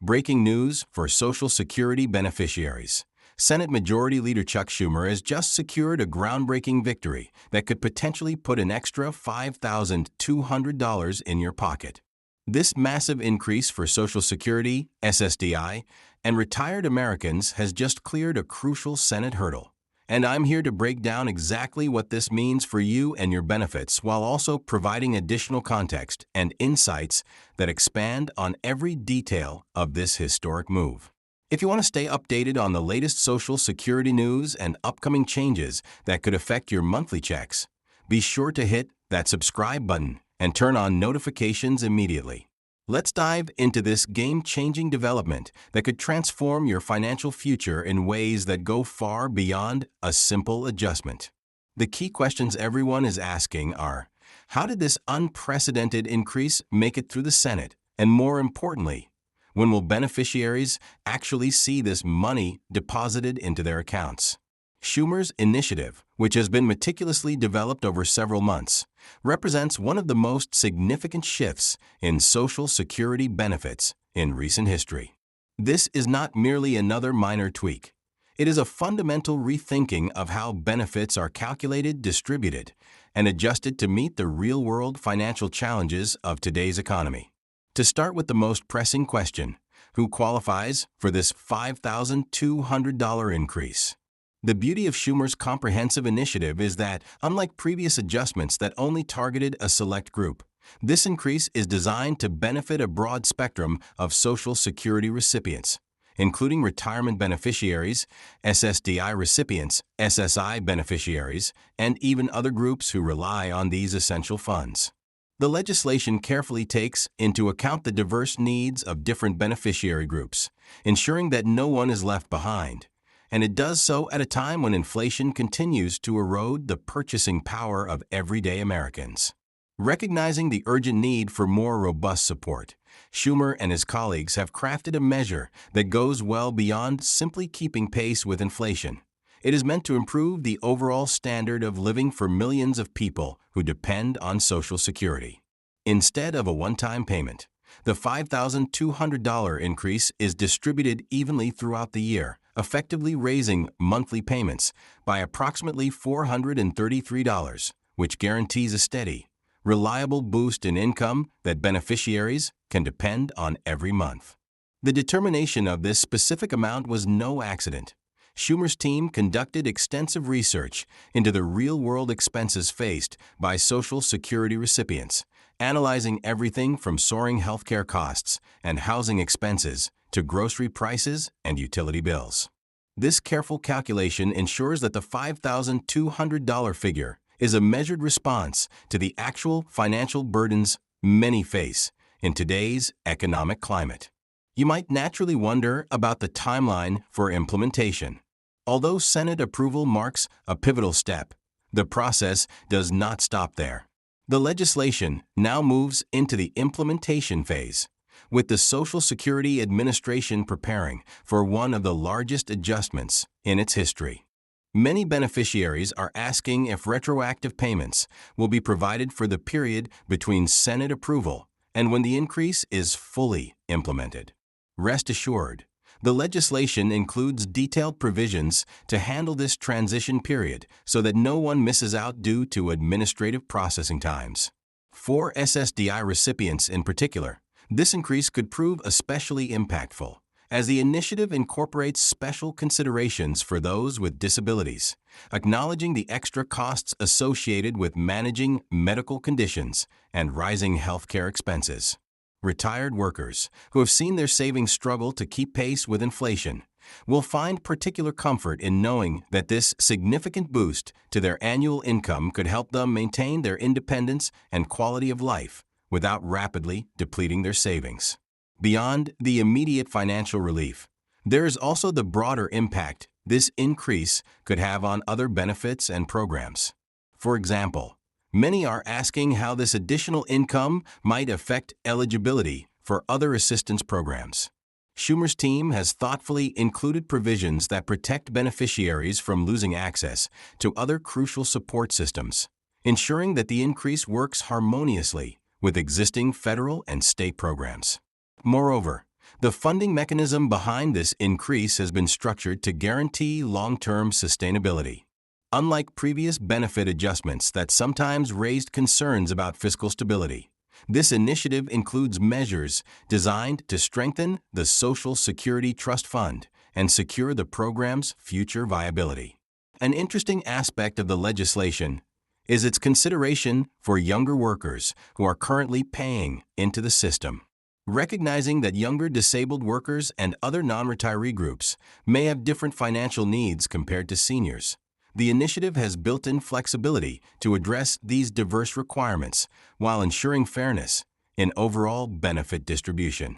Breaking news for Social Security beneficiaries. Senate Majority Leader Chuck Schumer has just secured a groundbreaking victory that could potentially put an extra $5,200 in your pocket. This massive increase for Social Security, SSDI, and retired Americans has just cleared a crucial Senate hurdle. And I'm here to break down exactly what this means for you and your benefits while also providing additional context and insights that expand on every detail of this historic move. If you want to stay updated on the latest Social Security news and upcoming changes that could affect your monthly checks, be sure to hit that subscribe button and turn on notifications immediately. Let's dive into this game-changing development that could transform your financial future in ways that go far beyond a simple adjustment. The key questions everyone is asking are, how did this unprecedented increase make it through the Senate? And more importantly, when will beneficiaries actually see this money deposited into their accounts? Schumer's initiative, which has been meticulously developed over several months, represents one of the most significant shifts in Social Security benefits in recent history. This is not merely another minor tweak. It is a fundamental rethinking of how benefits are calculated, distributed, and adjusted to meet the real-world financial challenges of today's economy. To start with the most pressing question, who qualifies for this $5,200 increase? The beauty of Schumer's comprehensive initiative is that, unlike previous adjustments that only targeted a select group, this increase is designed to benefit a broad spectrum of Social Security recipients, including retirement beneficiaries, SSDI recipients, SSI beneficiaries, and even other groups who rely on these essential funds. The legislation carefully takes into account the diverse needs of different beneficiary groups, ensuring that no one is left behind. And it does so at a time when inflation continues to erode the purchasing power of everyday Americans. Recognizing the urgent need for more robust support, Schumer and his colleagues have crafted a measure that goes well beyond simply keeping pace with inflation. It is meant to improve the overall standard of living for millions of people who depend on Social Security. Instead of a one-time payment, the $5,200 increase is distributed evenly throughout the year, effectively raising monthly payments by approximately $433, which guarantees a steady, reliable boost in income that beneficiaries can depend on every month. The determination of this specific amount was no accident. Schumer's team conducted extensive research into the real-world expenses faced by Social Security recipients, analyzing everything from soaring healthcare costs and housing expenses to grocery prices and utility bills. This careful calculation ensures that the $5,200 figure is a measured response to the actual financial burdens many face in today's economic climate. You might naturally wonder about the timeline for implementation. Although Senate approval marks a pivotal step, the process does not stop there. The legislation now moves into the implementation phase, with the Social Security Administration preparing for one of the largest adjustments in its history. Many beneficiaries are asking if retroactive payments will be provided for the period between Senate approval and when the increase is fully implemented. Rest assured, the legislation includes detailed provisions to handle this transition period so that no one misses out due to administrative processing times. For SSDI recipients in particular, this increase could prove especially impactful, as the initiative incorporates special considerations for those with disabilities, acknowledging the extra costs associated with managing medical conditions and rising healthcare expenses. Retired workers, who have seen their savings struggle to keep pace with inflation, will find particular comfort in knowing that this significant boost to their annual income could help them maintain their independence and quality of life without rapidly depleting their savings. Beyond the immediate financial relief, there is also the broader impact this increase could have on other benefits and programs. For example, many are asking how this additional income might affect eligibility for other assistance programs. Schumer's team has thoughtfully included provisions that protect beneficiaries from losing access to other crucial support systems, ensuring that the increase works harmoniously with existing federal and state programs. Moreover, The funding mechanism behind this increase has been structured to guarantee long-term sustainability. Unlike previous benefit adjustments that sometimes raised concerns about fiscal stability, this initiative includes measures designed to strengthen the Social Security Trust Fund and secure the program's future viability. An interesting aspect of the legislation is its consideration for younger workers who are currently paying into the system. Recognizing that younger disabled workers and other non-retiree groups may have different financial needs compared to seniors, the initiative has built-in flexibility to address these diverse requirements while ensuring fairness in overall benefit distribution.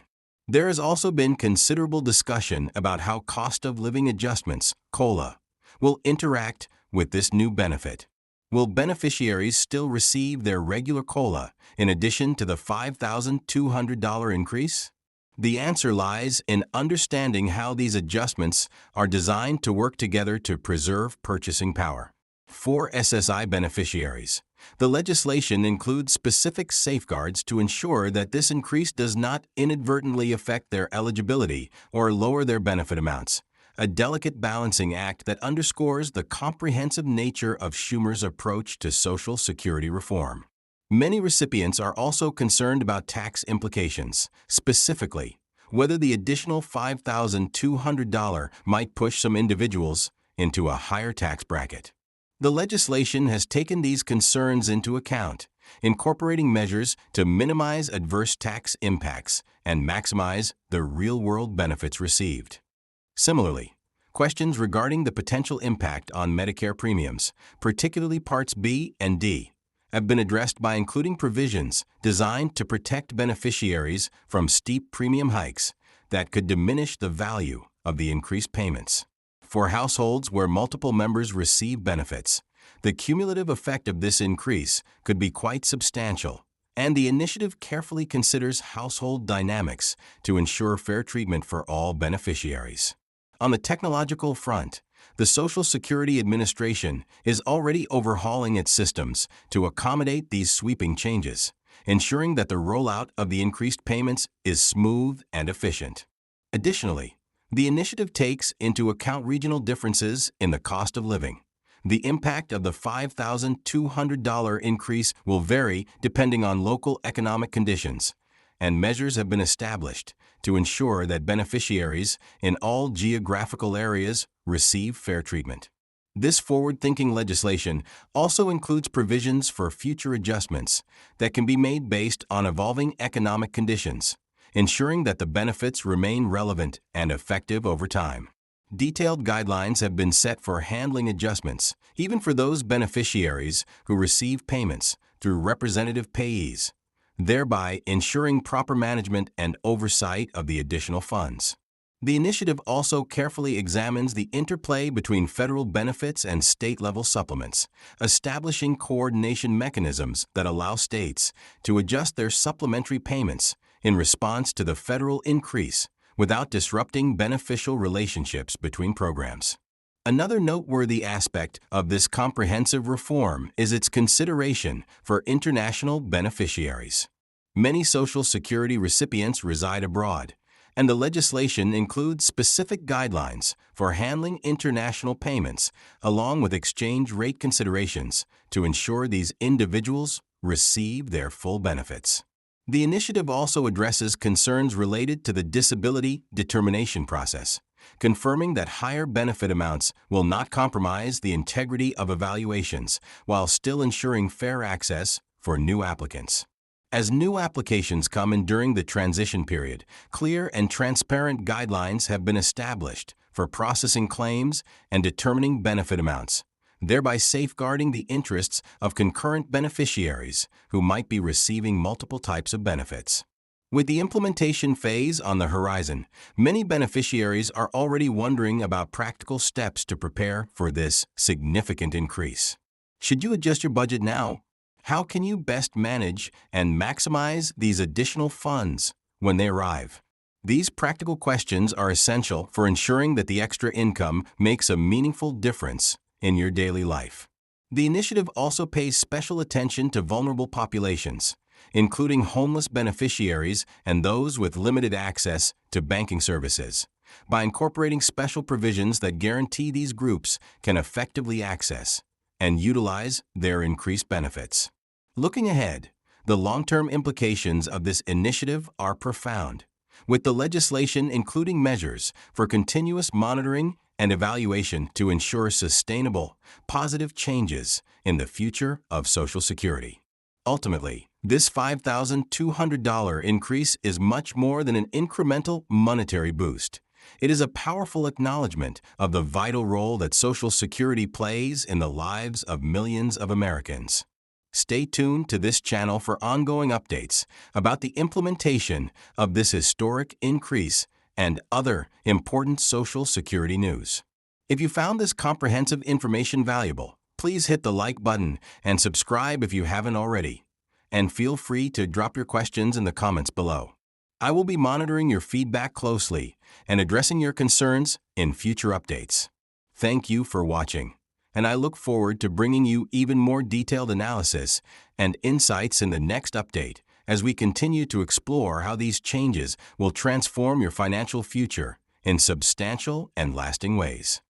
There has also been considerable discussion about how cost of living adjustments, COLA, will interact with this new benefit. Will beneficiaries still receive their regular COLA in addition to the $5,200 increase? The answer lies in understanding how these adjustments are designed to work together to preserve purchasing power. For SSI beneficiaries, the legislation includes specific safeguards to ensure that this increase does not inadvertently affect their eligibility or lower their benefit amounts, a delicate balancing act that underscores the comprehensive nature of Schumer's approach to Social Security reform. Many recipients are also concerned about tax implications, specifically whether the additional $5,200 might push some individuals into a higher tax bracket. The legislation has taken these concerns into account, incorporating measures to minimize adverse tax impacts and maximize the real-world benefits received. Similarly, questions regarding the potential impact on Medicare premiums, particularly Parts B and D, have been addressed by including provisions designed to protect beneficiaries from steep premium hikes that could diminish the value of the increased payments. For households where multiple members receive benefits, the cumulative effect of this increase could be quite substantial, and the initiative carefully considers household dynamics to ensure fair treatment for all beneficiaries. On the technological front, the Social Security Administration is already overhauling its systems to accommodate these sweeping changes, ensuring that the rollout of the increased payments is smooth and efficient. Additionally, the initiative takes into account regional differences in the cost of living. The impact of the $5,200 increase will vary depending on local economic conditions, and measures have been established to ensure that beneficiaries in all geographical areas receive fair treatment. This forward-thinking legislation also includes provisions for future adjustments that can be made based on evolving economic conditions, ensuring that the benefits remain relevant and effective over time. Detailed guidelines have been set for handling adjustments, even for those beneficiaries who receive payments through representative payees, thereby ensuring proper management and oversight of the additional funds. The initiative also carefully examines the interplay between federal benefits and state-level supplements, establishing coordination mechanisms that allow states to adjust their supplementary payments in response to the federal increase without disrupting beneficial relationships between programs. Another noteworthy aspect of this comprehensive reform is its consideration for international beneficiaries. Many Social Security recipients reside abroad, and the legislation includes specific guidelines for handling international payments along with exchange rate considerations to ensure these individuals receive their full benefits. The initiative also addresses concerns related to the disability determination process, confirming that higher benefit amounts will not compromise the integrity of evaluations while still ensuring fair access for new applicants. As new applications come in during the transition period, clear and transparent guidelines have been established for processing claims and determining benefit amounts, thereby safeguarding the interests of concurrent beneficiaries who might be receiving multiple types of benefits. With the implementation phase on the horizon, many beneficiaries are already wondering about practical steps to prepare for this significant increase. Should you adjust your budget now? How can you best manage and maximize these additional funds when they arrive? These practical questions are essential for ensuring that the extra income makes a meaningful difference in your daily life. The initiative also pays special attention to vulnerable populations, including homeless beneficiaries and those with limited access to banking services, by incorporating special provisions that guarantee these groups can effectively access and utilize their increased benefits. Looking ahead, the long-term implications of this initiative are profound, with the legislation including measures for continuous monitoring and evaluation to ensure sustainable, positive changes in the future of Social Security. Ultimately, this $5,200 increase is much more than an incremental monetary boost. It is a powerful acknowledgement of the vital role that Social Security plays in the lives of millions of Americans. Stay tuned to this channel for ongoing updates about the implementation of this historic increase and other important Social Security news. If you found this comprehensive information valuable, please hit the like button and subscribe if you haven't already. And feel free to drop your questions in the comments below. I will be monitoring your feedback closely and addressing your concerns in future updates. Thank you for watching, and I look forward to bringing you even more detailed analysis and insights in the next update as we continue to explore how these changes will transform your financial future in substantial and lasting ways.